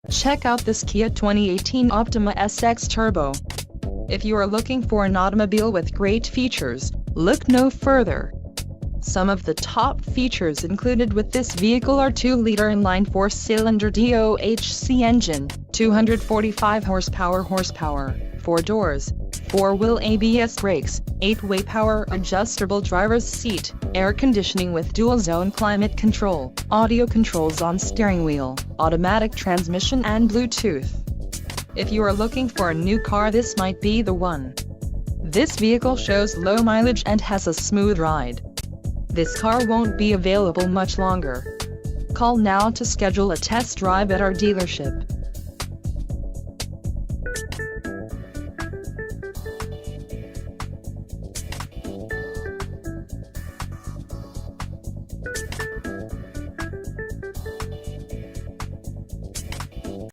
Check out this Kia 2018 Optima SX Turbo. If you are looking for an automobile with great features, look no further. Some of the top features included with this vehicle are 2-liter inline 4-cylinder DOHC engine, 245 horsepower, 4 doors, 4-wheel ABS brakes, 8-way power adjustable driver's seat, air conditioning with dual-zone climate control, audio controls on steering wheel, automatic transmission and Bluetooth. If you are looking for a new car, this might be the one. This vehicle shows low mileage and has a smooth ride. This car won't be available much longer. Call now to schedule a test drive at our dealership.